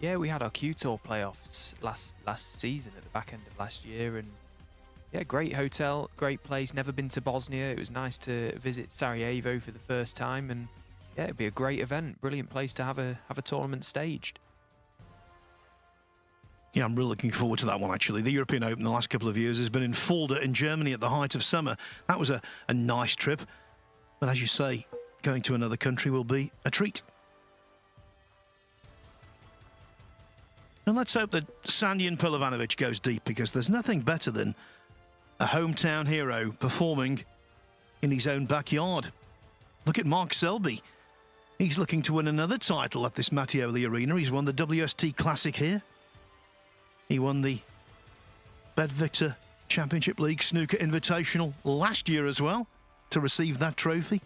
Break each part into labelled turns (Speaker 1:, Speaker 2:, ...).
Speaker 1: Yeah, we had our Q Tour playoffs last season at the back end of last year, and yeah, great hotel, great place. Never been to Bosnia. It was nice to visit Sarajevo for the first time, and yeah, it'd be a great event. Brilliant place to have a tournament staged.
Speaker 2: Yeah, I'm really looking forward to that one, actually. The European Open the last couple of years has been in Fulda in Germany at the height of summer. That was a nice trip. But as you say, going to another country will be a treat. And let's hope that Sanjan Pilovanovic goes deep, because there's nothing better than a hometown hero performing in his own backyard. Look at Mark Selby. He's looking to win another title at this Mattioli Arena. He's won the WST Classic here. He won the BetVictor Championship League Snooker Invitational last year as well to receive that trophy.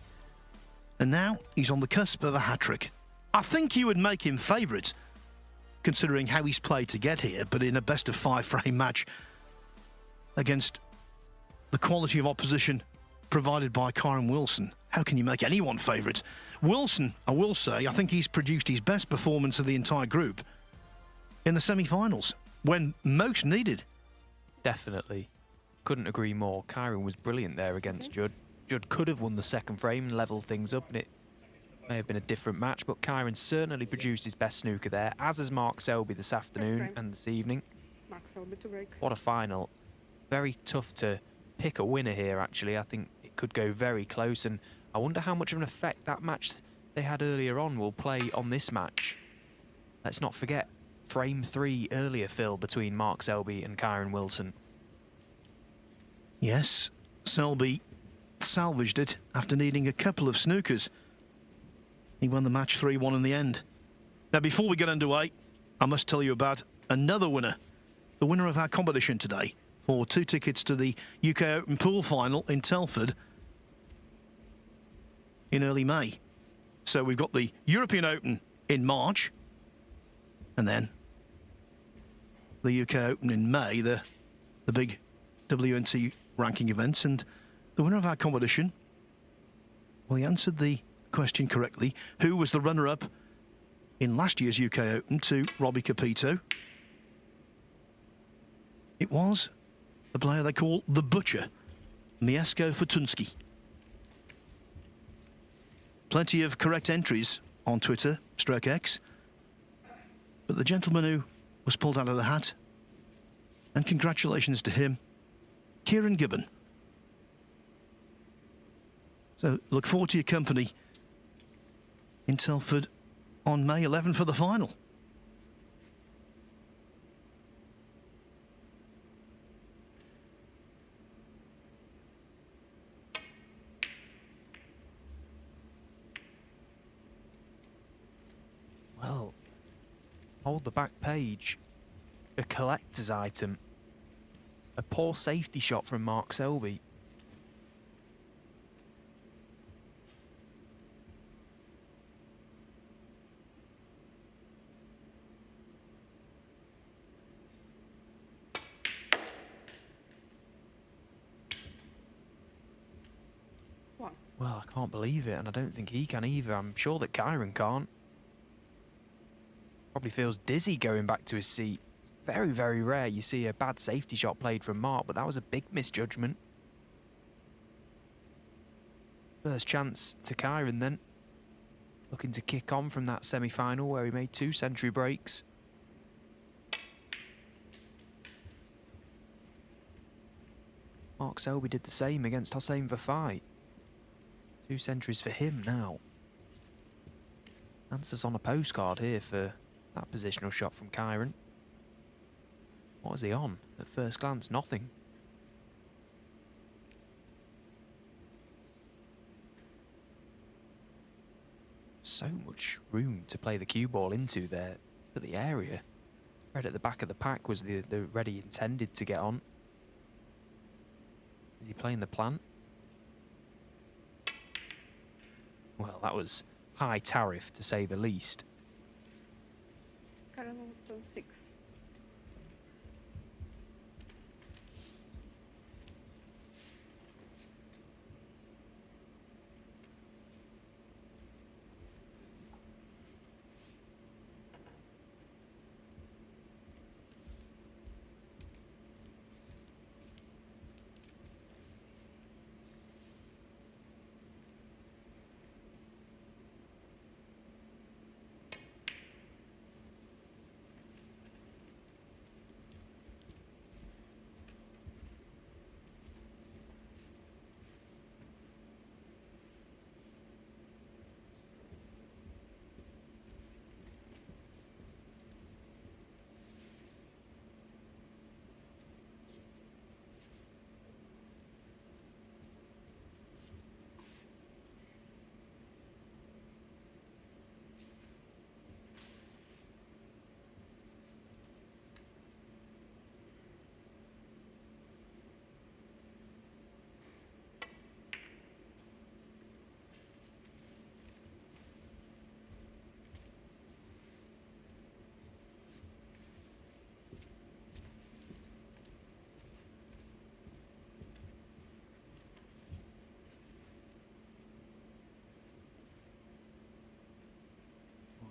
Speaker 2: And now he's on the cusp of a hat-trick. I think you would make him favourite, considering how he's played to get here, but in a best-of-5 frame match against the quality of opposition provided by Kyren Wilson, how can you make anyone favourite? Wilson, I will say, I think he's produced his best performance of the entire group in the semi-finals, when most needed.
Speaker 1: Definitely. Couldn't agree more. Kyren was brilliant there against Judd. Judd could have won the second frame and levelled things up, and it may have been a different match, but Kyren certainly produced his best snooker there, as has Mark Selby this afternoon and this evening.
Speaker 3: Mark Selby to break.
Speaker 1: What a final. Very tough to pick a winner here, actually. I think it could go very close, and I wonder how much of an effect that match they had earlier on will play on this match. Let's not forget frame 3 earlier, Phil, between Mark Selby and Kyren Wilson.
Speaker 2: Yes, Selby salvaged it after needing a couple of snookers. He won the match 3-1 in the end. Now, before we get underway, I must tell you about another winner. The winner of our competition today for 2 tickets to the UK Open Pool Final in Telford in early May. So we've got the European Open in March, and then the UK Open in May, the big WNT ranking events. And the winner of our competition, well, he answered the question correctly. Who was the runner-up in last year's UK Open to Robbie Capito? It was the player they call the Butcher, Mieszko Fortunski. Plenty of correct entries on Twitter, /X. But the gentleman who was pulled out of the hat, and congratulations to him, Kieran Gibbon. So look forward to your company in Telford on May 11 for the final.
Speaker 1: Well, hold the back page. A collector's item. A poor safety shot from Mark Selby. Well, I can't believe it, and I don't think he can either. I'm sure that Kyren can't. Probably feels dizzy going back to his seat. Very, very rare you see a bad safety shot played from Mark, but that was a big misjudgment. First chance to Kyren then. Looking to kick on from that semi-final where he made 2 century breaks. Mark Selby did the same against Hossein Vafai. 2 centuries for him now. Answers on a postcard here for that positional shot from Kyren. What is he on? At first glance, nothing. So much room to play the cue ball into there for the area. Right at the back of the pack was the ready intended to get on. Is he playing the plant? Well, that was high tariff to say the least.
Speaker 3: Kyren was on 6.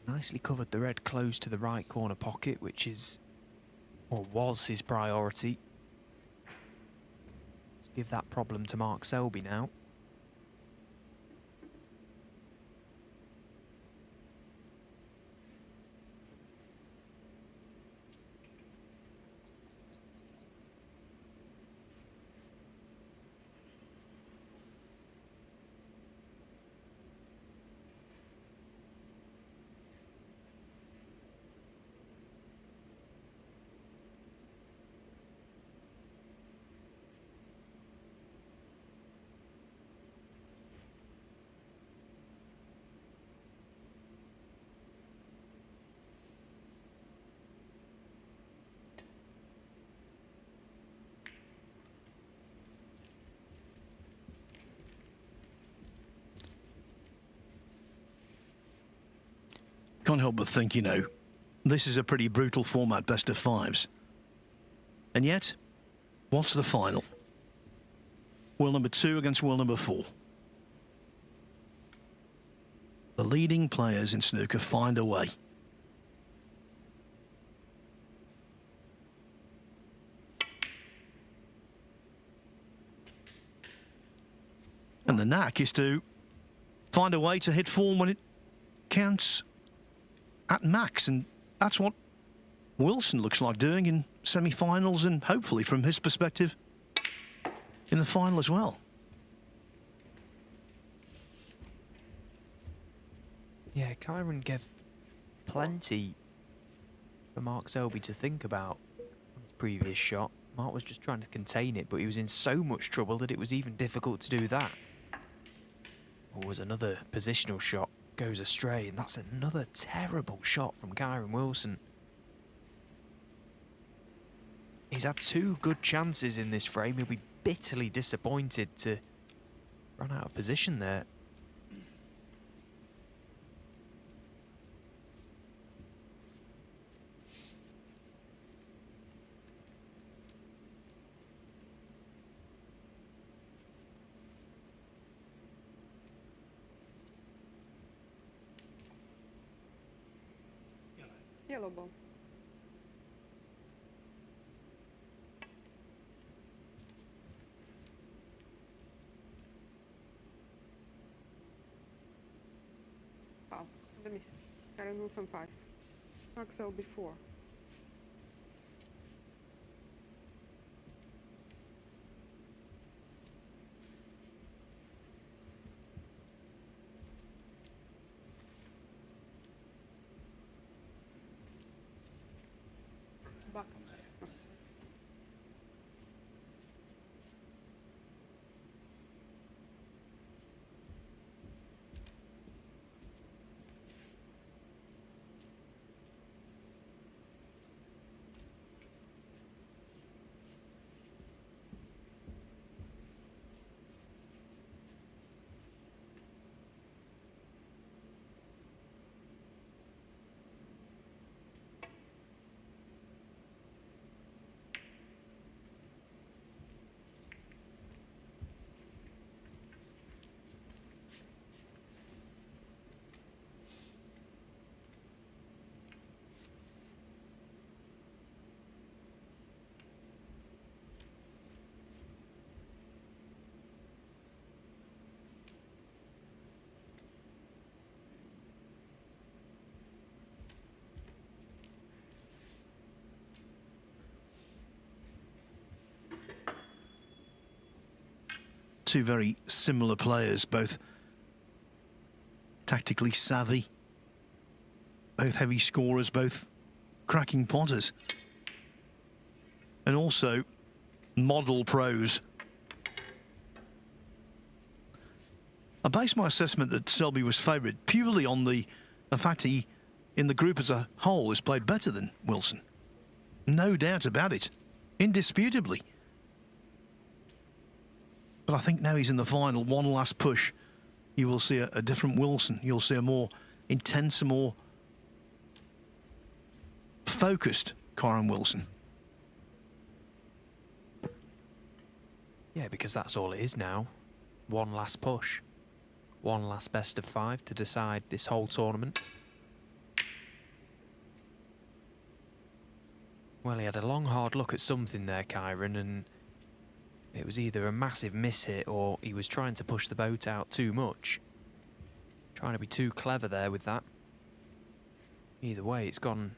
Speaker 1: Nicely covered the red close to the right corner pocket, which is, or was, his priority. Let's give that problem to Mark Selby now.
Speaker 2: Can't help but think, you know, this is a pretty brutal format, best of fives. And yet, what's the final? World number 2 against world number 4. The leading players in snooker find a way. And the knack is to find a way to hit form when it counts at max, and that's what Wilson looks like doing in semi-finals, and hopefully from his perspective in the final as well.
Speaker 1: Yeah, Kyren gave plenty for Mark Selby to think about on his previous shot. Mark was just trying to contain it, but he was in so much trouble that it was even difficult to do that. Or was another positional shot goes astray, and that's another terrible shot from Kyren Wilson. He's had 2 good chances in this frame. He'll be bitterly disappointed to run out of position there.
Speaker 3: Yellow ball. Foul. The miss. Kyren Wilson 5. Mark Selby 4. Back. Oh, sorry.
Speaker 2: Two very similar players, both tactically savvy, both heavy scorers, both cracking potters, and also model pros. I base my assessment that Selby was favoured purely on the fact he, in the group as a whole, has played better than Wilson. No doubt about it, indisputably. But I think now he's in the final, one last push, you will see a different Wilson. You'll see a more intense, a more focused Kyren Wilson.
Speaker 1: Yeah, because that's all it is now. One last push. One last best of 5 to decide this whole tournament. Well, he had a long, hard look at something there, Kyren, and it was either a massive miss hit or he was trying to push the boat out too much. Trying to be too clever there with that. Either way, it's gone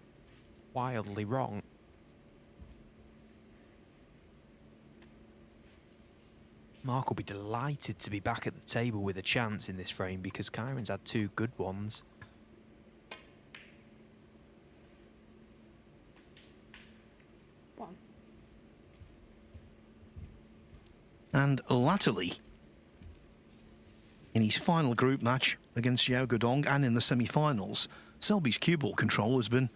Speaker 1: wildly wrong. Mark will be delighted to be back at the table with a chance in this frame because Kyren's had two good ones.
Speaker 3: One.
Speaker 2: And latterly, in his final group match against Yao Guodong and in the semi-finals, Selby's cue ball control has been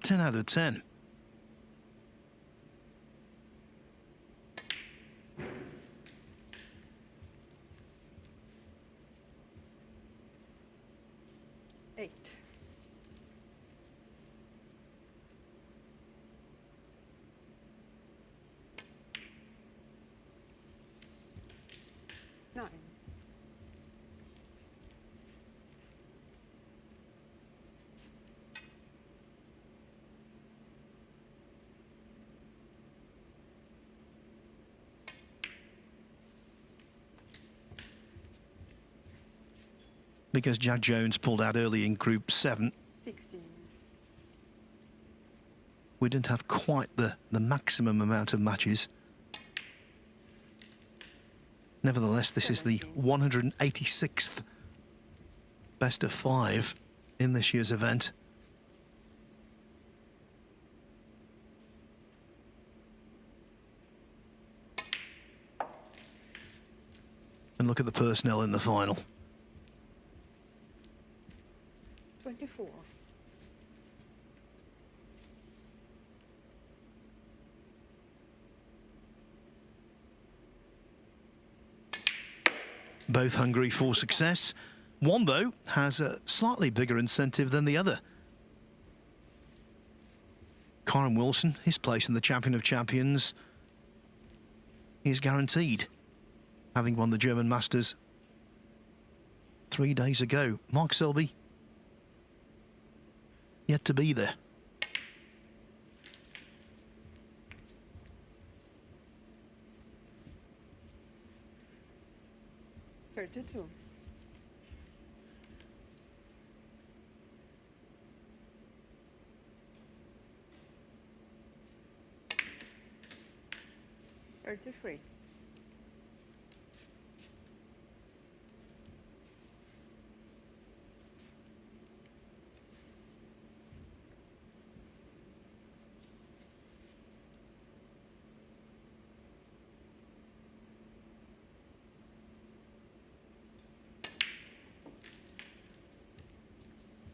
Speaker 2: 10 out of 10.
Speaker 3: Eight. Nine.
Speaker 2: Because Jack Jones pulled out early in Group 7,
Speaker 3: 16.
Speaker 2: we didn't have quite the maximum amount of matches. Nevertheless, this is the 186th best of 5 in this year's event. And look at the personnel in the final.
Speaker 3: 24.
Speaker 2: Both hungry for success. One, though, has a slightly bigger incentive than the other. Kyren Wilson, his place in the Champion of Champions is guaranteed, having won the German Masters 3 days ago. Mark Selby, yet to be there.
Speaker 3: Thirty-two. Thirty-three.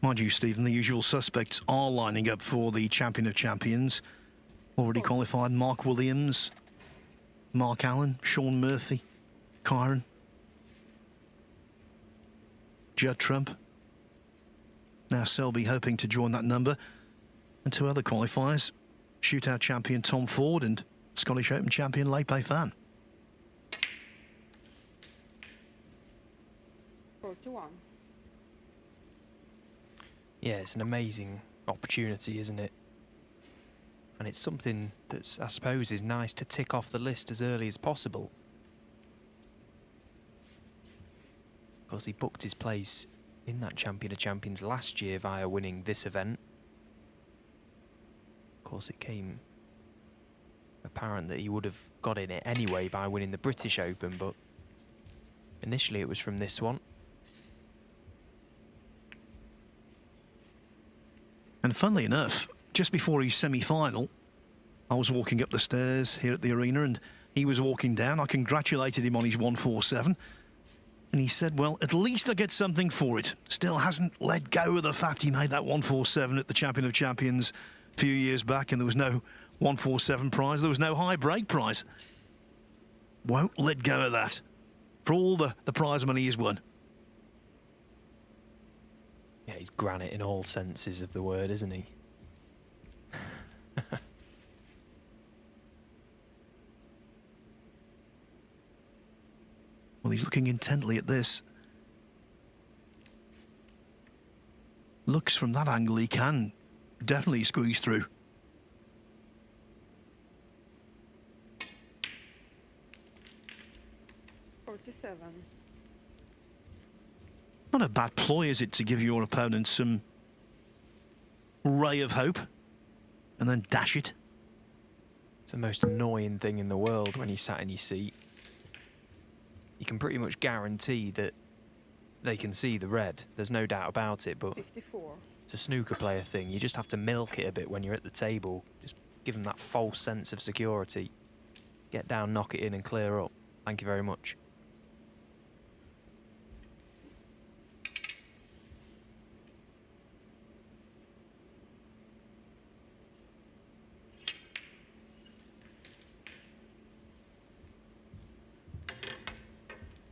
Speaker 2: Mind you, Stephen, the usual suspects are lining up for the Champion of Champions. Already qualified Mark Williams, Mark Allen, Sean Murphy, Kyren, Judd Trump. Now Selby hoping to join that number. And two other qualifiers, shootout champion Tom Ford and Scottish Open champion Lepe Fan.
Speaker 3: 41.
Speaker 1: Yeah, it's an amazing opportunity, isn't it? And it's something that's, I suppose, is nice to tick off the list as early as possible. Of course, he booked his place in that Champion of Champions last year via winning this event. Of course, it came apparent that he would have got in it anyway by winning the British Open, but initially it was from this one.
Speaker 2: And funnily enough, just before his semi-final, I was walking up the stairs here at the arena and he was walking down. I congratulated him on his 147. And he said, well, at least I get something for it. Still hasn't let go of the fact he made that 147 at the Champion of Champions a few years back and there was no 147 prize. There was no high break prize. Won't let go of that for all the prize money he's won.
Speaker 1: Yeah, he's granite in all senses of the word, isn't he?
Speaker 2: Well, he's looking intently at this. Looks from that angle he can definitely squeeze through.
Speaker 3: 87.
Speaker 2: Not a bad ploy, is it, to give your opponent some ray of hope and then dash it?
Speaker 1: It's the most annoying thing in the world when you sat in your seat. You can pretty much guarantee that they can see the red. There's no doubt about it, but
Speaker 3: 54.
Speaker 1: it's a snooker player thing. You just have to milk it a bit when you're at the table. Just give them that false sense of security. Get down, knock it in and clear up. Thank you very much.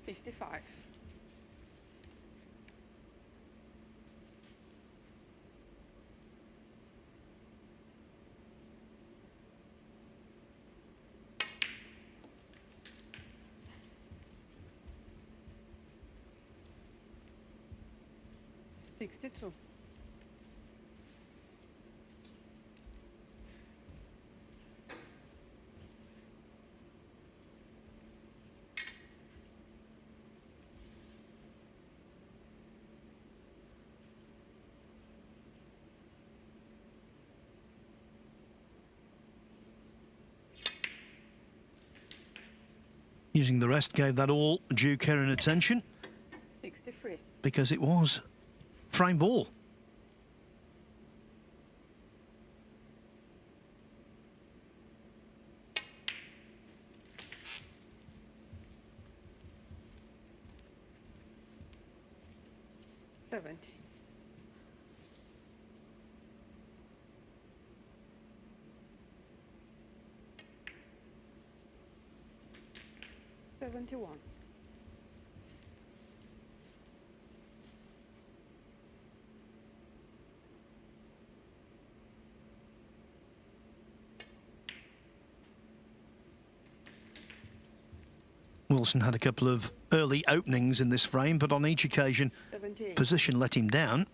Speaker 3: $55. $62.
Speaker 2: Using the rest gave that all due care and attention
Speaker 3: 63.
Speaker 2: because it was frame ball.
Speaker 3: $70. $71.
Speaker 2: Wilson had a couple of early openings in this frame, but on each occasion,
Speaker 3: 78.
Speaker 2: position let him down.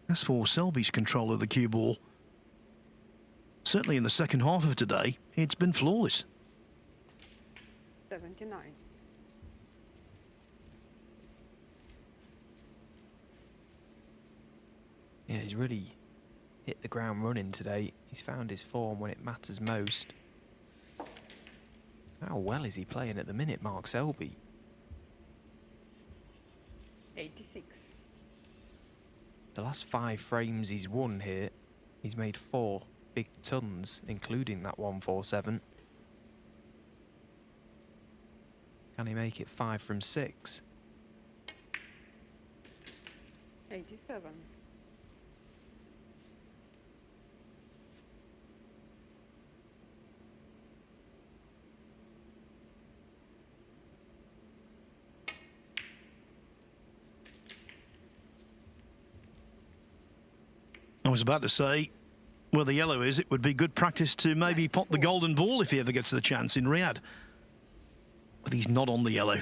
Speaker 2: As for Selby's control of the cue ball, certainly in the second half of today, it's been flawless.
Speaker 3: 79.
Speaker 1: Yeah, he's really hit the ground running today. He's found his form when it matters most. How well is he playing at the minute, Mark Selby?
Speaker 3: 86.
Speaker 1: The last 5 frames he's won here, he's made 4 big tons, including that 147. Can he make it 5 from 6?
Speaker 3: 87.
Speaker 2: I was about to say, where the yellow is, it would be good practice to maybe pot the golden ball if he ever gets the chance in Riyadh. But he's not on the yellow.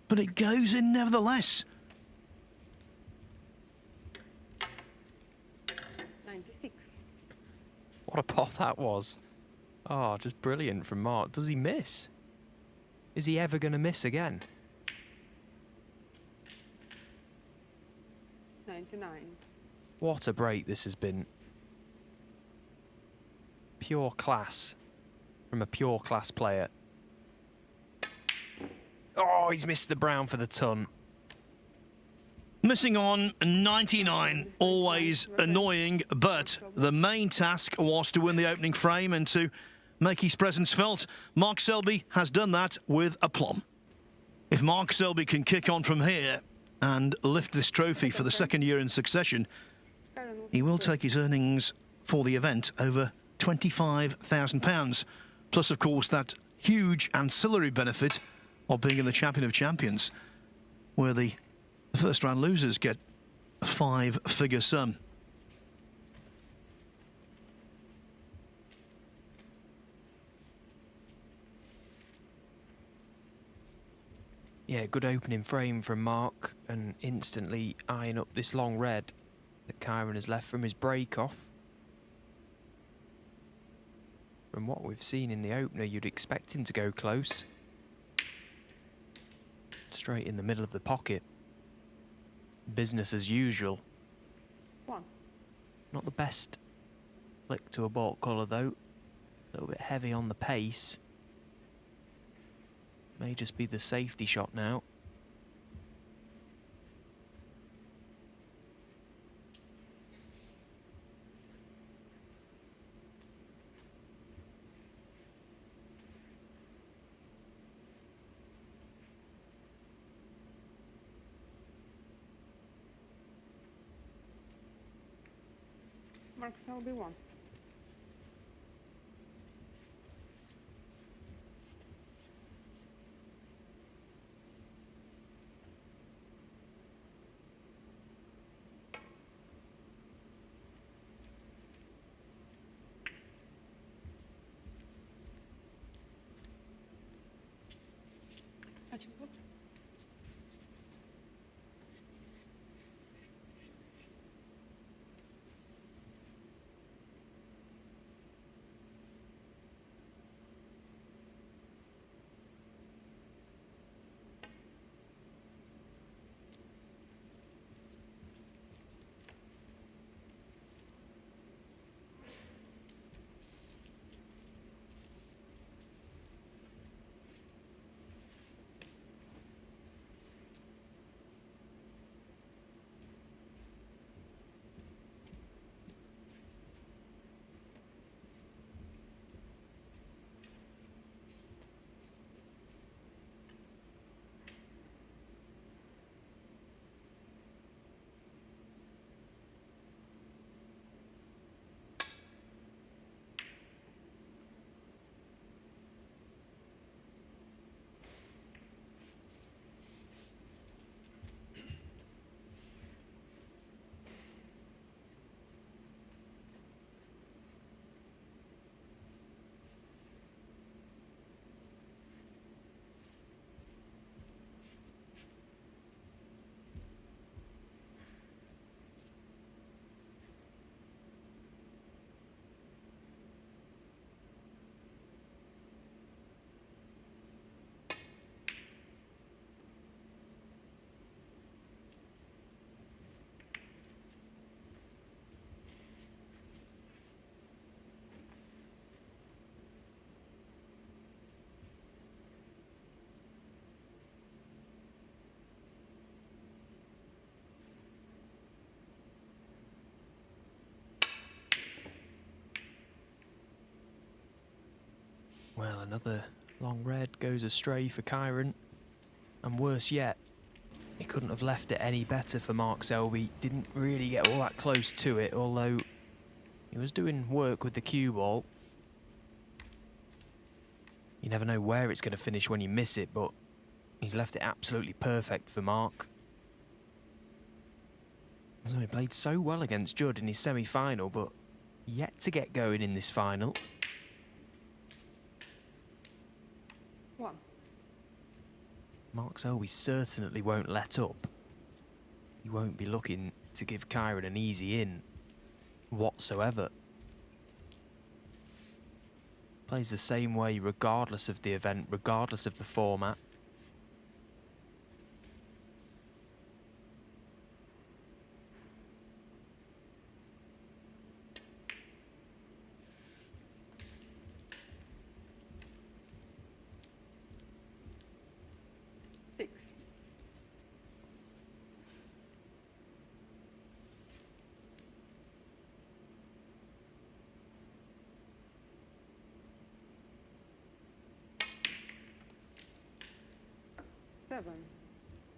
Speaker 2: But it goes in nevertheless.
Speaker 3: 96.
Speaker 1: What a pot that was. Oh, just brilliant from Mark. Does he miss? Is he ever going to miss again?
Speaker 3: 99.
Speaker 1: What a break this has been. Pure class from a pure class player. Oh, he's missed the brown for the ton.
Speaker 2: Missing on 99, always annoying, but the main task was to win the opening frame and to make his presence felt. Mark Selby has done that with aplomb. If Mark Selby can kick on from here and lift this trophy for the second year in succession, he will take his earnings for the event over £25,000. Plus, of course, that huge ancillary benefit of being in the Champion of Champions, where the first round losers get a 5-figure sum.
Speaker 1: Yeah, good opening frame from Mark, and instantly eyeing up this long red that Kyren has left from his break off. From what we've seen in the opener, you'd expect him to go close. Straight in the middle of the pocket. Business as usual.
Speaker 3: One.
Speaker 1: Not the best flick to a baulk colour though. A little bit heavy on the pace. May just be the safety shot now.
Speaker 3: Mark Selby 1. Açık.
Speaker 1: Well, another long red goes astray for Kyren. And worse yet, he couldn't have left it any better for Mark Selby. Didn't really get all that close to it, although he was doing work with the cue ball. You never know where it's going to finish when you miss it, but he's left it absolutely perfect for Mark. So he played so well against Judd in his semi-final, but yet to get going in this final.
Speaker 3: 1.
Speaker 1: Mark Selby certainly won't let up. He won't be looking to give Kyren an easy in whatsoever. Plays the same way regardless of the event, regardless of the format.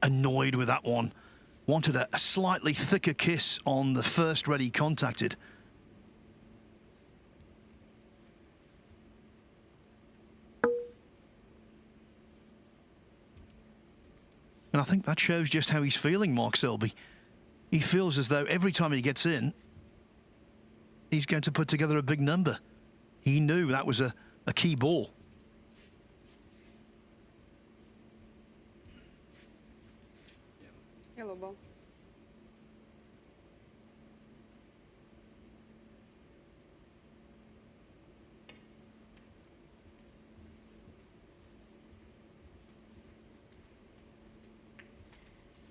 Speaker 2: Annoyed with that one. Wanted a slightly thicker kiss on the first red he contacted. And I think that shows just how he's feeling, Mark Selby. He feels as though every time he gets in, he's going to put together a big number. He knew that was a key ball.
Speaker 3: Yellow ball.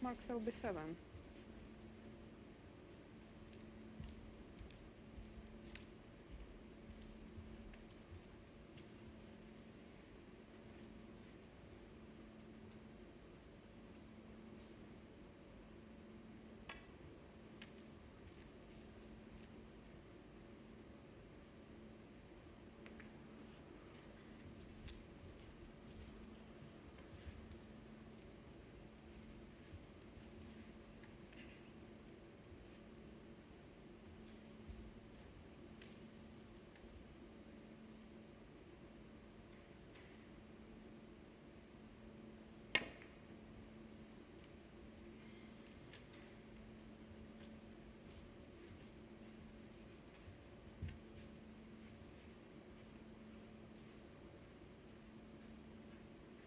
Speaker 3: Mark Selby 7.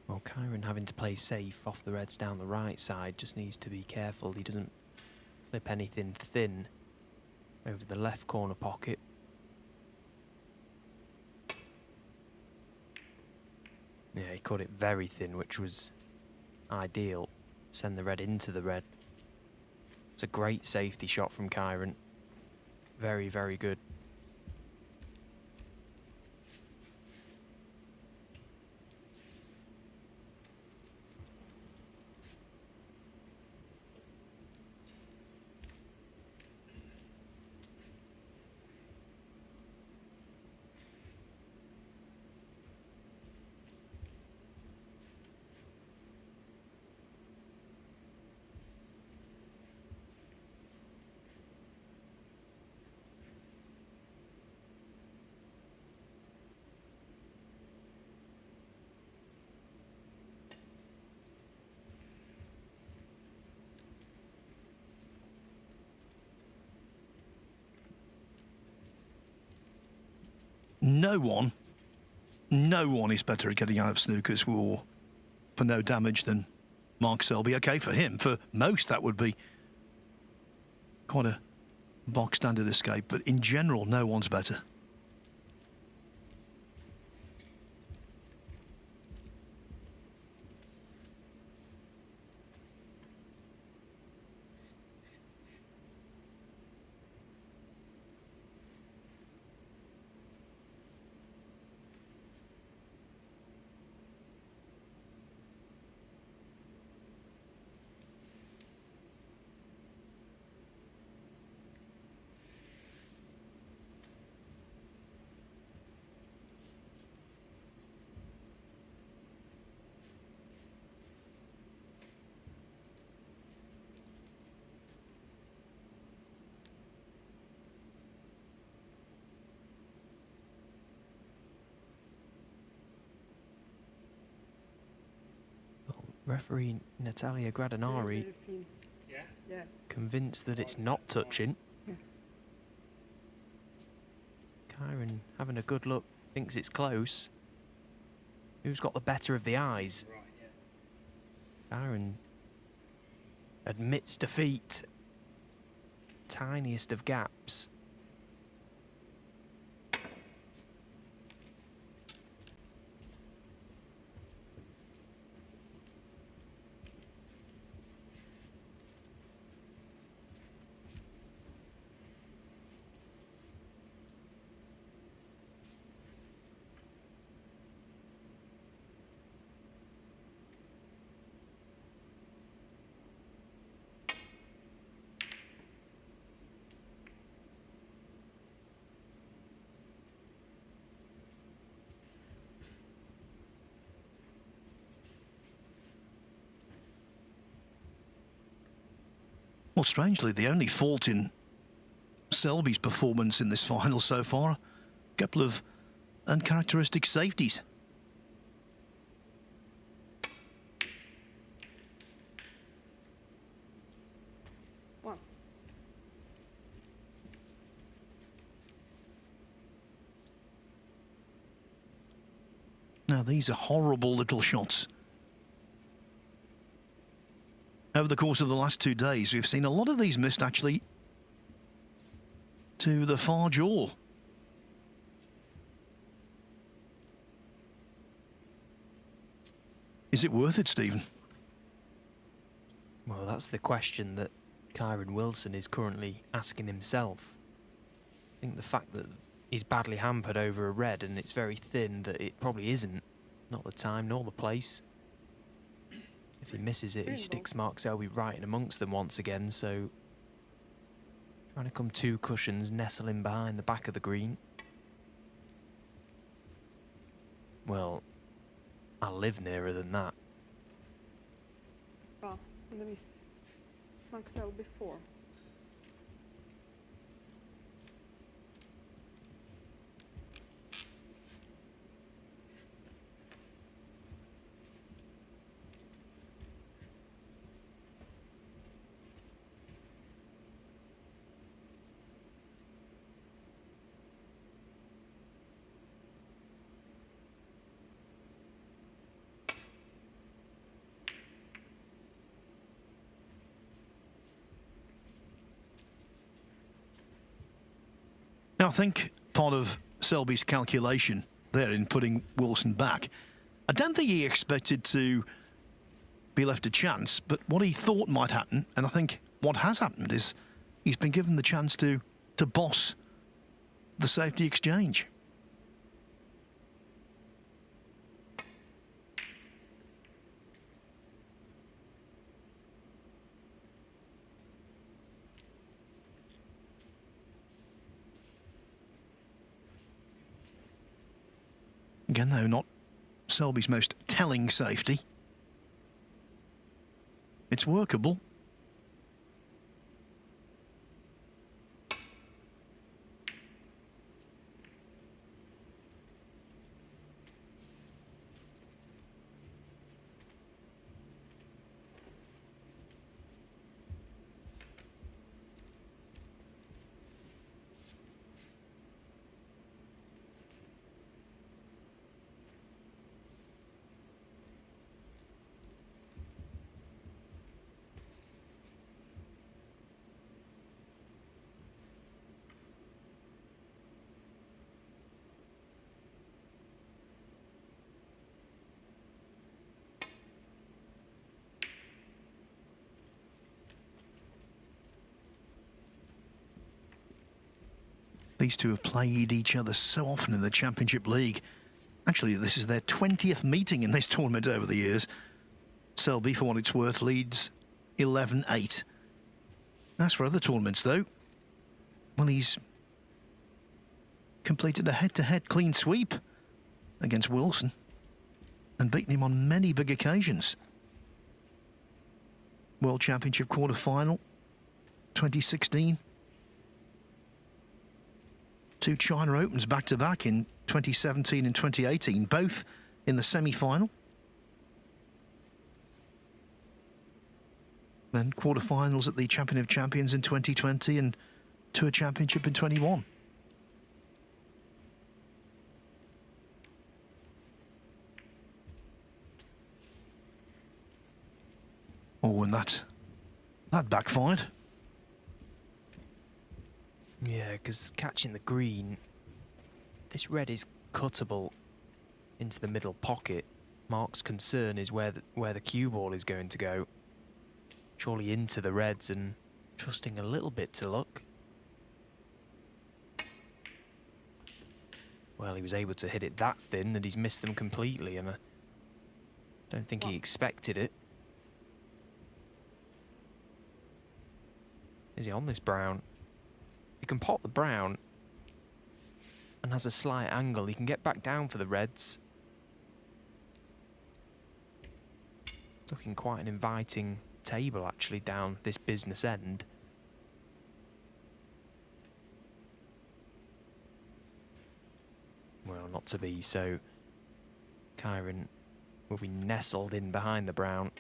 Speaker 1: Well, Kyren having to play safe off the reds down the right side, just needs to be careful he doesn't flip anything thin over the left corner pocket. Yeah, he caught it very thin, which was ideal. Send the red into the red. It's a great safety shot from Kyren. Very, very good.
Speaker 2: No one is better at getting out of snooker's war for no damage than Mark Selby. Okay, for him, for most that would be quite a box standard escape, but in general, no one's better.
Speaker 1: Referee Natalia Gradinari convinced that it's not touching. Kyren having a good look, thinks it's close. Who's got the better of the eyes? Kyren admits defeat. Tiniest of gaps.
Speaker 2: Well, strangely, the only fault in Selby's performance in this final so far, a couple of uncharacteristic safeties.
Speaker 3: One.
Speaker 2: Now, these are horrible little shots. over the course of the last 2 days. We've seen a lot of these missed actually to the far jaw. Is it worth it, Stephen?
Speaker 1: Well, that's the question that Kyren Wilson is currently asking himself. I think the fact that he's badly hampered over a red and it's very thin, that it probably isn't. Not the time nor the place. If he misses it, he sticks Mark Selby right in amongst them once again, so trying to come 2 cushions, nestling behind the back of the green. Well, I'll live nearer than that.
Speaker 3: Ah, and the miss. Mark Selby 4.
Speaker 2: Now, I think part of Selby's calculation there in putting Wilson back, I don't think he expected to be left a chance, but what he thought might happen, and I think what has happened, is he's been given the chance to boss the safety exchange. Again, though, not Selby's most telling safety. It's workable. These two have played each other so often in the Championship League. Actually, this is their 20th meeting in this tournament over the years. Selby, for what it's worth, leads 11-8. As for other tournaments, though, well, he's completed a head-to-head clean sweep against Wilson and beaten him on many big occasions. World Championship quarter-final, 2016. 2 China Opens back-to-back in 2017 and 2018, both in the semi-final. Then quarter-finals at the Champion of Champions in 2020 and Tour Championship in 21. Oh, and that backfired.
Speaker 1: Yeah, because catching the green, this red is cuttable into the middle pocket. Mark's concern is where the cue ball is going to go. Surely into the reds and trusting a little bit to luck. Well, he was able to hit it that thin that he's missed them completely, and I don't think he expected it. Is he on this brown? He can pot the brown and has a slight angle. He can get back down for the reds. Looking quite an inviting table, actually, down this business end. Well, not to be, so Kyren will be nestled in behind the brown.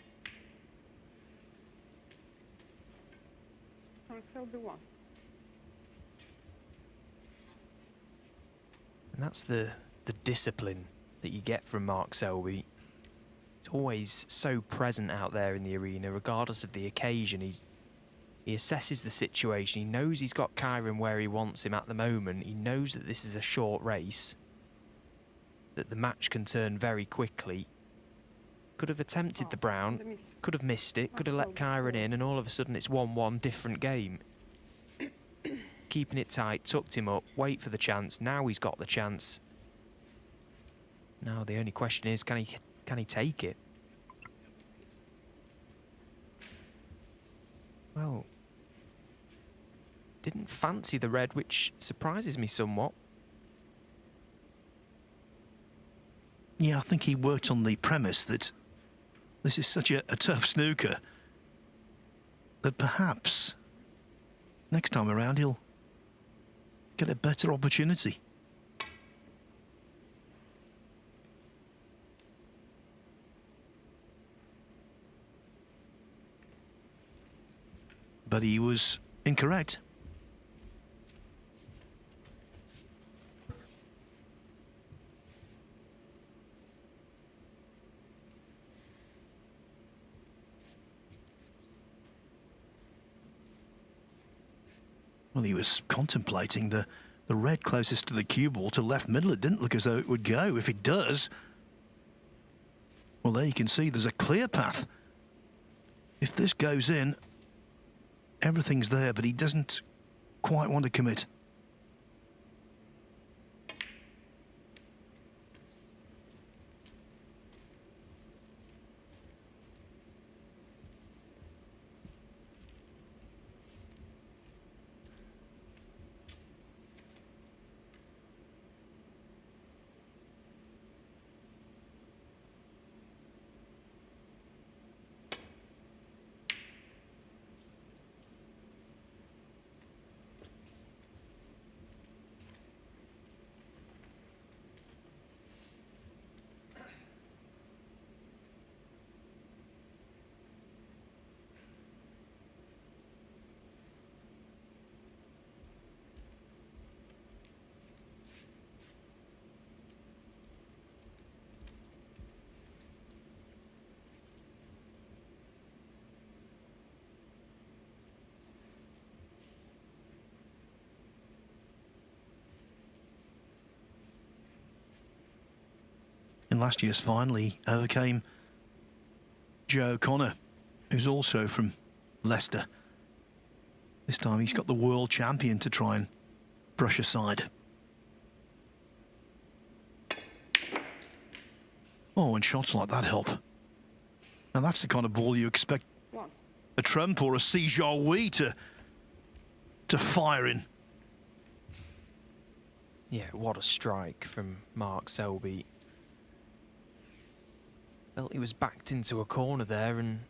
Speaker 3: Selby 1.
Speaker 1: And that's the discipline that you get from Mark Selby. He's always so present out there in the arena, regardless of the occasion. He assesses the situation. He knows he's got Kyren where he wants him at the moment. He knows that this is a short race, that the match can turn very quickly. Could have attempted the brown, could have missed it, could have let Kyren in, and all of a sudden it's 1-1, different game. Keeping it tight, tucked him up, wait for the chance. Now he's got the chance. Now the only question is, can he take it? Well, didn't fancy the red, which surprises me somewhat.
Speaker 2: Yeah, I think he worked on the premise that this is such a tough snooker that perhaps next time around he'll get a better opportunity. But he was incorrect. Well, he was contemplating the red closest to the cue ball to left middle. It didn't look as though it would go. If it does, well, there you can see there's a clear path. If this goes in, everything's there, but he doesn't quite want to commit. In last year's final, he overcame Joe O'Connor, who's also from Leicester. This time he's got the world champion to try and brush aside. Oh, and shots like that help. Now that's the kind of ball you expect a Trump or a Sejour to fire in.
Speaker 1: Yeah, what a strike from Mark Selby. Felt he was backed into a corner there, and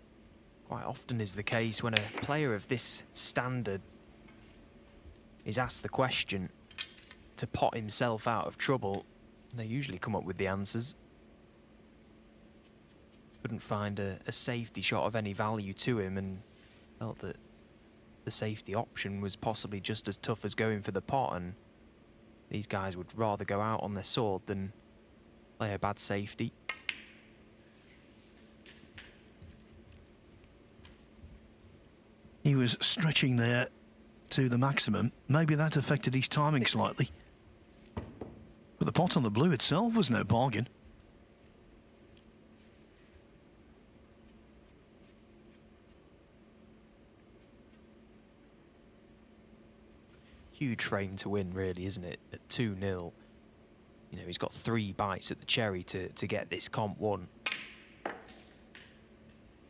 Speaker 1: quite often is the case when a player of this standard is asked the question to pot himself out of trouble, they usually come up with the answers. Couldn't find a safety shot of any value to him, and felt that the safety option was possibly just as tough as going for the pot, and these guys would rather go out on their sword than play a bad safety.
Speaker 2: He was stretching there to the maximum. Maybe that affected his timing slightly. But the pot on the blue itself was no bargain.
Speaker 1: Huge frame to win, really, isn't it? At 2-0. You know, he's got 3 bites at the cherry to get this comp won.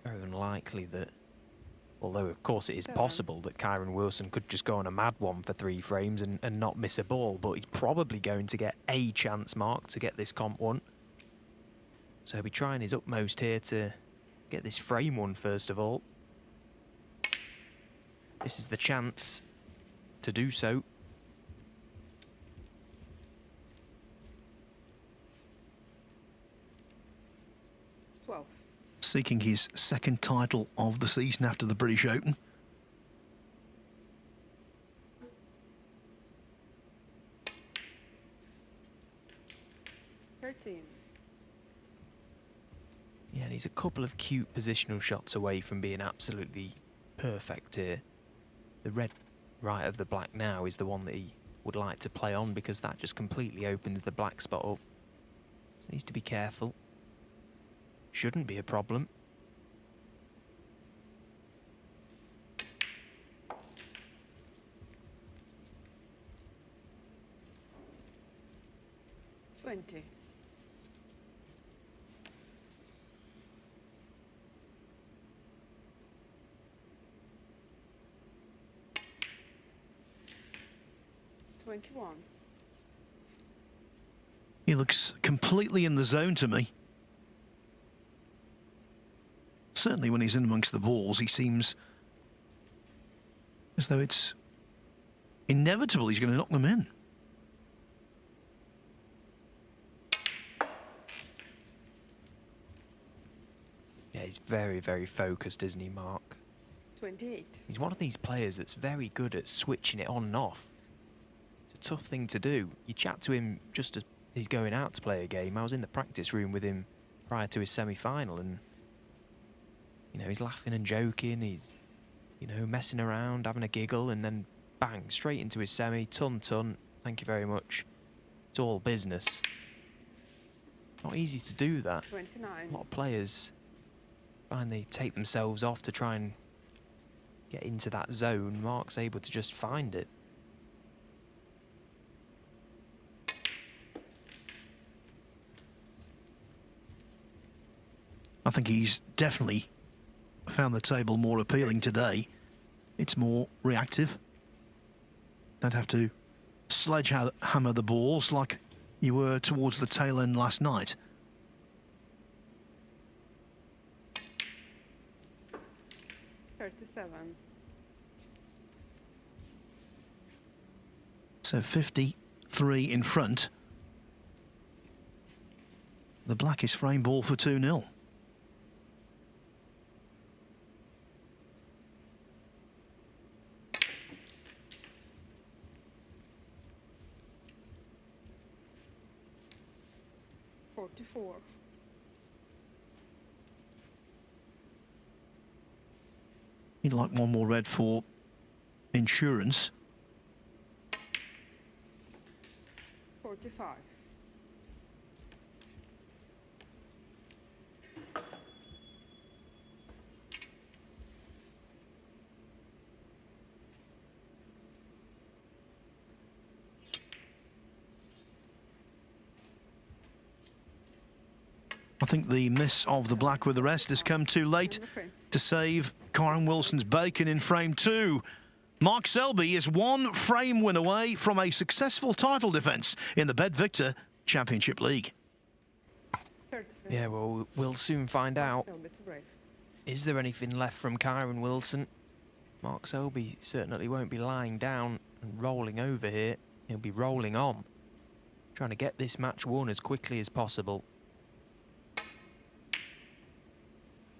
Speaker 1: Very unlikely that, although of course it is possible that Kyren Wilson could just go on a mad one for 3 frames and not miss a ball, but he's probably going to get a chance mark to get this comp won. So he'll be trying his utmost here to get this frame won first of all. This is the chance to do so.
Speaker 2: Seeking his second title of the season after the British Open.
Speaker 1: Yeah, And he's a couple of cute positional shots away from being absolutely perfect here. The red right of the black now is the one that he would like to play on, because that just completely opens the black spot up. So needs to be careful. Shouldn't be a problem.
Speaker 3: $20. $21.
Speaker 2: He looks completely in the zone to me. Certainly when he's in amongst the balls, he seems as though it's inevitable he's going to knock them in.
Speaker 1: Yeah, he's very, very focused, isn't he, Mark?
Speaker 3: 28.
Speaker 1: He's one of these players that's very good at switching it on and off. It's a tough thing to do. You chat to him just as he's going out to play a game. I was in the practice room with him prior to his semi-final, and you know, he's laughing and joking, he's, you know, messing around, having a giggle, and then bang, straight into his semi, ton, thank you very much. It's all business. Not easy to do that.
Speaker 3: 29.
Speaker 1: A lot of players find they take themselves off to try and get into that zone. Mark's able to just find it.
Speaker 2: I think he's definitely found the table more appealing today. It's more reactive. Don't have to sledgehammer the balls like you were towards the tail end last night.
Speaker 3: $37.
Speaker 2: So 53 in front. The black is frame ball for 2-0.
Speaker 3: $44.
Speaker 2: He'd like one more red for insurance.
Speaker 3: 45.
Speaker 2: I think the miss of the black with the rest has come too late to save Kyren Wilson's bacon in frame 2. Mark Selby is one frame win away from a successful title defence in the BetVictor Championship League.
Speaker 3: 33.
Speaker 1: Yeah, well, we'll soon find out.
Speaker 3: Selby to break.
Speaker 1: Is there anything left from Kyren Wilson? Mark Selby certainly won't be lying down and rolling over here. He'll be rolling on, trying to get this match won as quickly as possible.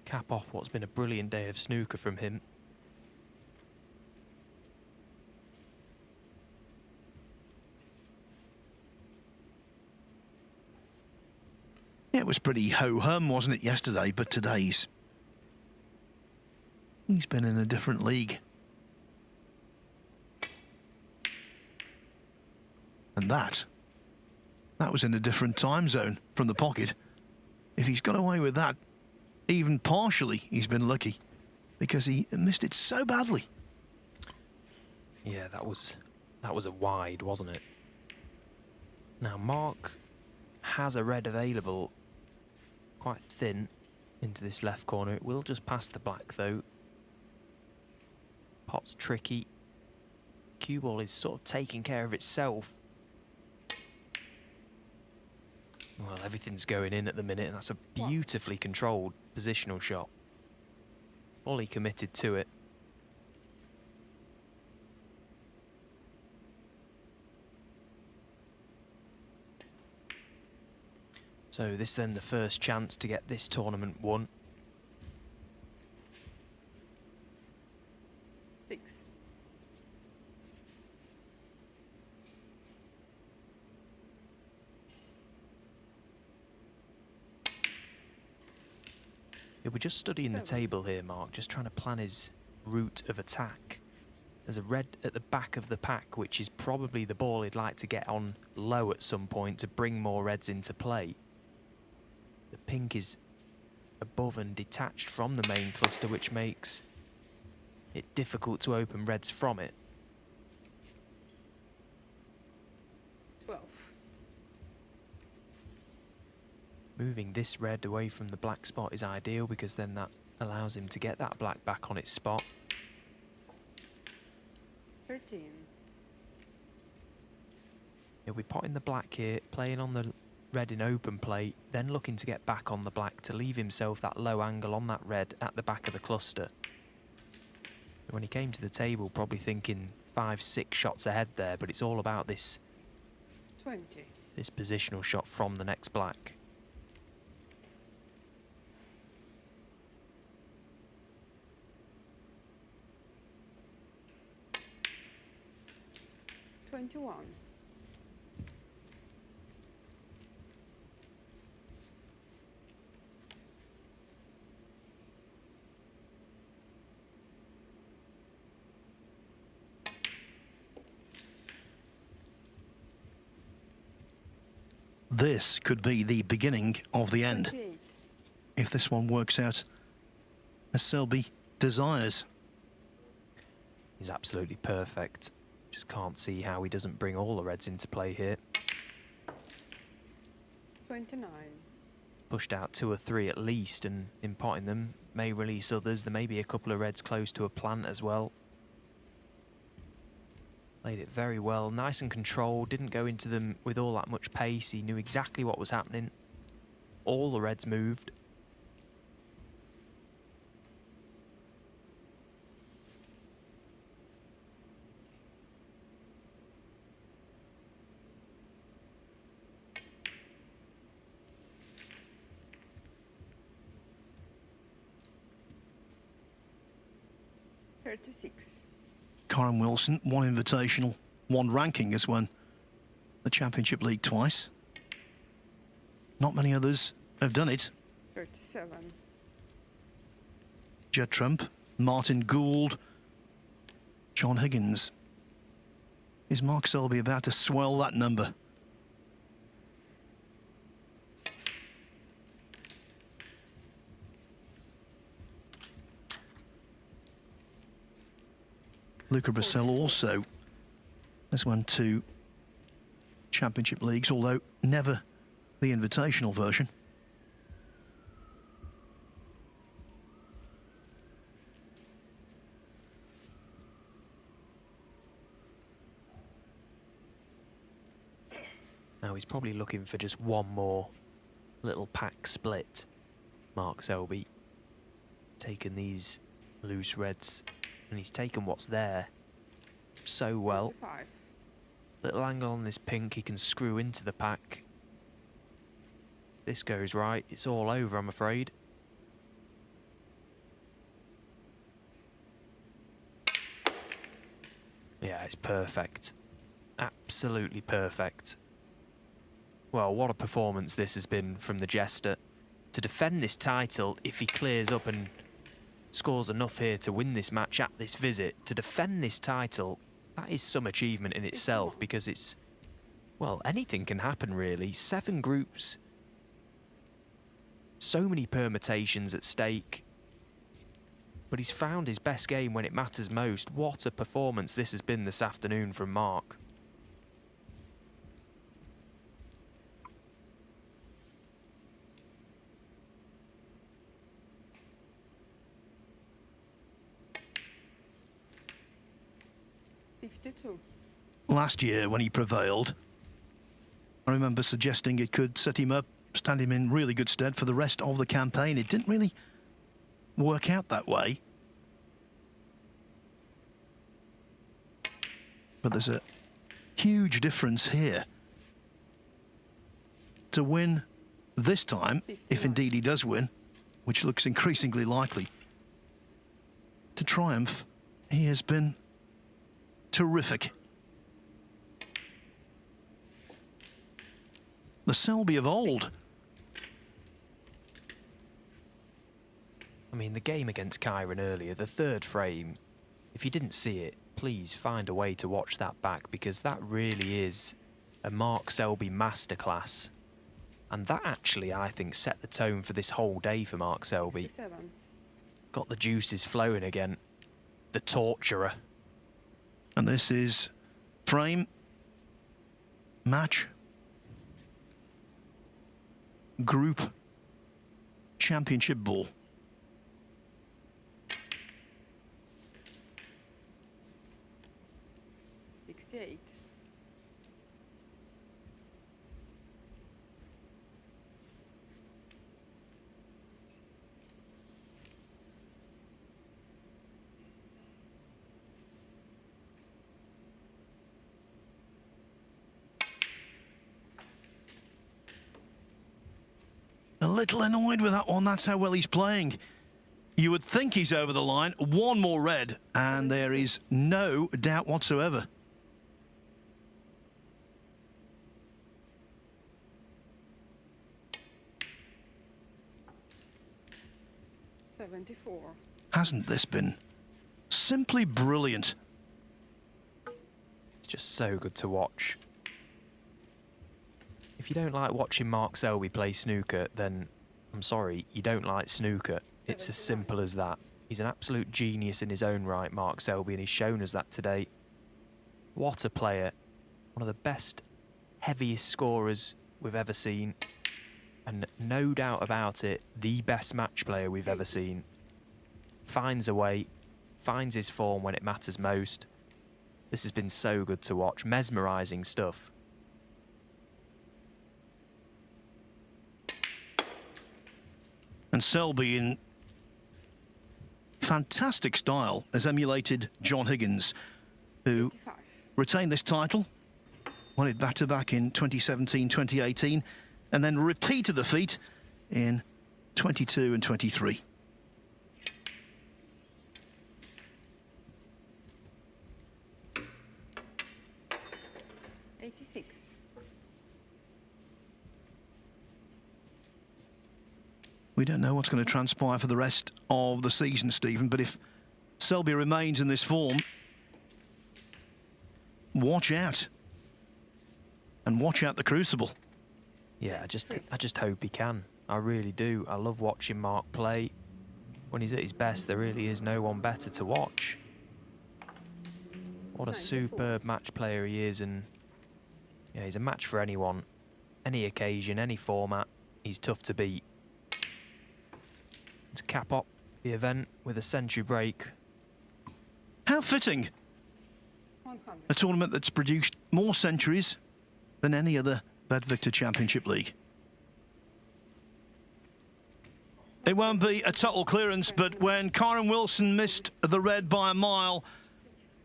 Speaker 1: Cap off what's been a brilliant day of snooker from him.
Speaker 2: Yeah, it was pretty ho-hum, wasn't it, yesterday? But today's... he's been in a different league. And that was in a different time zone from the pocket. If he's got away with that, even partially, he's been lucky, because he missed it so badly.
Speaker 1: Yeah, that was a wide, wasn't it? Now Mark has a red available, quite thin, into this left corner. It will just pass the black though. Pot's tricky. Cue ball is sort of taking care of itself. Well, everything's going in at the minute, and that's a beautifully controlled positional shot. Fully committed to it. So this then the first chance to get this tournament won.
Speaker 3: 6.
Speaker 1: He'll be just studying the table here, Mark, just trying to plan his route of attack. There's a red at the back of the pack, which is probably the ball he'd like to get on low at some point to bring more reds into play. The pink is above and detached from the main cluster, which makes it difficult to open reds from it.
Speaker 3: 12.
Speaker 1: Moving this red away from the black spot is ideal because then that allows him to get that black back on its spot.
Speaker 3: 13.
Speaker 1: He'll be potting the black here, playing on the red in open play, then looking to get back on the black to leave himself that low angle on that red at the back of the cluster. When he came to the table, probably thinking 5-6 shots ahead there, but it's all about this
Speaker 3: 20.
Speaker 1: This positional shot from the next black.
Speaker 3: $21.
Speaker 2: This could be the beginning of the end
Speaker 3: 28.
Speaker 2: if this one works out as Selby desires.
Speaker 1: He's absolutely perfect. Just can't see how he doesn't bring all the reds into play here.
Speaker 3: 29.
Speaker 1: Pushed out 2 or 3 at least, and in potting them may release others. There may be a couple of reds close to a plant as well. Played it very well, nice and controlled, didn't go into them with all that much pace. He knew exactly what was happening. All the reds moved.
Speaker 2: Kyren Wilson, 1 invitational, 1 ranking has won the Championship League twice. Not many others have done it.
Speaker 3: 37.
Speaker 2: Judd Trump, Martin Gould, John Higgins. Is Mark Selby about to swell that number? Luca Brissell also has won 2 Championship Leagues, although never the invitational version.
Speaker 1: Now he's probably looking for just one more little pack split. Mark Selby taking these loose reds, and he's taken what's there so well.
Speaker 3: 25.
Speaker 1: Little angle on this pink, he can screw into the pack. This goes right, it's all over, I'm afraid. Yeah, it's perfect. Absolutely perfect. Well, what a performance this has been from the Jester. To defend this title, if he clears up and scores enough here to win this match at this visit, to defend this title, that is some achievement in itself, because it's, well, anything can happen really. 7 groups, so many permutations at stake, but he's found his best game when it matters most. What a performance this has been this afternoon from Mark.
Speaker 2: Last year, when he prevailed, I remember suggesting it could set him up, stand him in really good stead for the rest of the campaign. It didn't really work out that way. But there's a huge difference here. To win this time, if indeed he does win, which looks increasingly likely, to triumph, he has been terrific. The Selby of old.
Speaker 1: I mean, the game against Kyren earlier, the third frame, if you didn't see it, please find a way to watch that back, because that really is a Mark Selby masterclass. And that actually, I think, set the tone for this whole day for Mark Selby.
Speaker 3: 57.
Speaker 1: Got the juices flowing again. The torturer.
Speaker 2: And this is frame, match, group, championship ball.
Speaker 3: $68.
Speaker 2: A little annoyed with that one. That's how well he's playing. You would think he's over the line. One more red, and there is no doubt whatsoever.
Speaker 3: $74.
Speaker 2: Hasn't this been simply brilliant?
Speaker 1: It's just so good to watch. If you don't like watching Mark Selby play snooker, then I'm sorry, you don't like snooker. It's as simple as that. He's an absolute genius in his own right, Mark Selby, and he's shown us that today. What a player. One of the best, heaviest scorers we've ever seen. And no doubt about it, the best match player we've ever seen. Finds a way, finds his form when it matters most. This has been so good to watch. Mesmerising stuff.
Speaker 2: And Selby, in fantastic style, has emulated John Higgins, who
Speaker 3: 55.
Speaker 2: retained this title, won it back-to-back in 2017, 2018, and then repeated the feat in 22 and 23.
Speaker 3: $86.
Speaker 2: We don't know what's going to transpire for the rest of the season, Stephen, but if Selby remains in this form, watch out. And watch out the crucible.
Speaker 1: Yeah, I just hope he can. I really do. I love watching Mark play. When he's at his best, there really is no one better to watch. What a
Speaker 3: 94.
Speaker 1: superb match player he is, and yeah, he's a match for anyone, any occasion, any format. He's tough to beat. To cap up the event with a century break.
Speaker 2: How fitting.
Speaker 3: 100.
Speaker 2: A tournament that's produced more centuries than any other BetVictor Championship League. It won't be a total clearance, but when Kyren Wilson missed the red by a mile,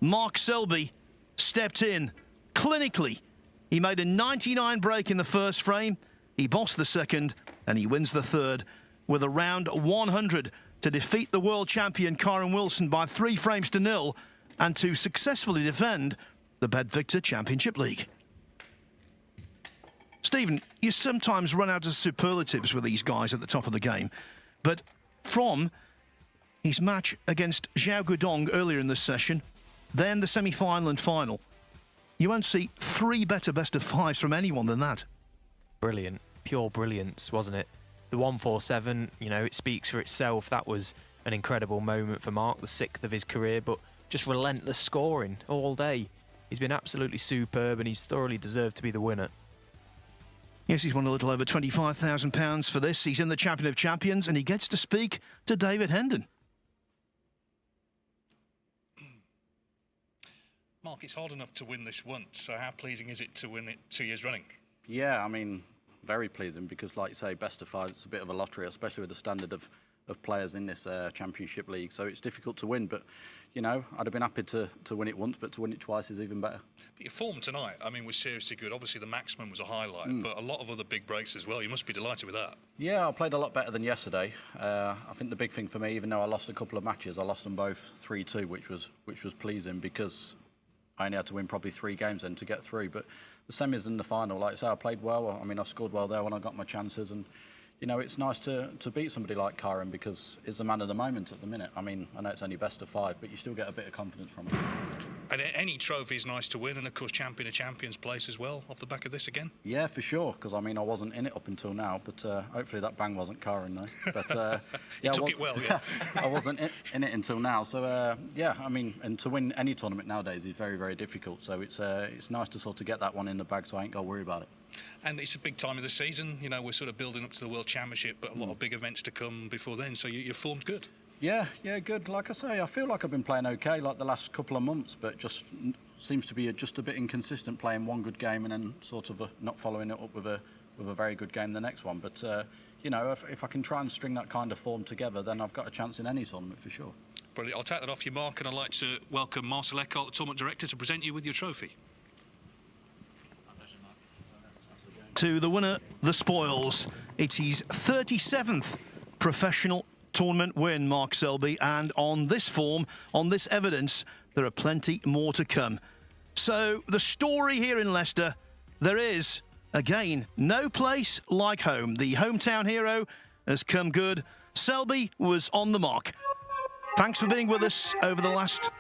Speaker 2: Mark Selby stepped in clinically. He made a 99 break in the first frame, he bossed the second, and he wins the third with a round 100 to defeat the world champion Kyren Wilson by 3 frames to 0 and to successfully defend the BetVictor Championship League. Stephen, you sometimes run out of superlatives with these guys at the top of the game, but from his match against Zhao Guodong earlier in this session, then the semi-final and final, you won't see 3 better best-of-5s from anyone than that.
Speaker 1: Brilliant. Pure brilliance, wasn't it? The 147, you know, it speaks for itself. That was an incredible moment for Mark, the 6th of his career, but just relentless scoring all day. He's been absolutely superb, and he's thoroughly deserved to be the winner.
Speaker 2: Yes, he's won a little over £25,000 for this. He's in the Champion of Champions, and he gets to speak to David Hendon.
Speaker 4: Mark, it's hard enough to win this once, so how pleasing is it to win it 2 years running?
Speaker 5: Yeah, I mean, very pleasing because, like you say, best of 5, it's a bit of a lottery, especially with the standard of players in this Championship League. So it's difficult to win, but, you know, I'd have been happy to win it once, but to win it twice is even better. But
Speaker 4: your form tonight, I mean, was seriously good. Obviously, the maximum was a highlight, but a lot of other big breaks as well. You must be delighted with that. Yeah, I played a lot better than yesterday. I think the big thing for me, even though I lost a couple of matches, I lost them both 3-2, which was pleasing because I only had to win probably 3 games then to get through. But the semis and the final, like I say, I played well. I mean, I scored well there when I got my chances, and
Speaker 5: you know, it's nice to beat somebody like Kyren because he's the man of the moment at the minute. I mean, I know it's only best of 5, but you still get a bit of confidence from it.
Speaker 4: And any trophy is nice to win, and of course champion of champions place as well off the back of this again.
Speaker 5: Yeah, for sure, because I mean I wasn't in it up until now, but hopefully that bang wasn't Kyren though. But
Speaker 4: yeah, took it well, yeah.
Speaker 5: I wasn't in it until now, so yeah, I mean, and to win any tournament nowadays is very, very difficult. So it's nice to sort of get that one in the bag, so I ain't got to worry about it.
Speaker 4: And it's a big time of the season. You know, we're sort of building up to the World Championship, but a lot of big events to come before then. So you're formed good.
Speaker 5: Yeah, good. Like I say, I feel like I've been playing okay like the last couple of months, but just seems to be just a bit inconsistent, playing one good game and then sort of not following it up with a very good game the next one. But you know, if I can try and string that kind of form together, then I've got a chance in any tournament for sure.
Speaker 4: Brilliant. I'll take that off you, Mark, and I'd like to welcome Marcel Eckhart, the tournament director, to present you with your trophy.
Speaker 2: To the winner, the spoils. It's his 37th professional tournament win, Mark Selby, and on this form, on this evidence, there are plenty more to come. So the story here in Leicester, there is, again, no place like home. The hometown hero has come good. Selby was on the mark. Thanks for being with us over the last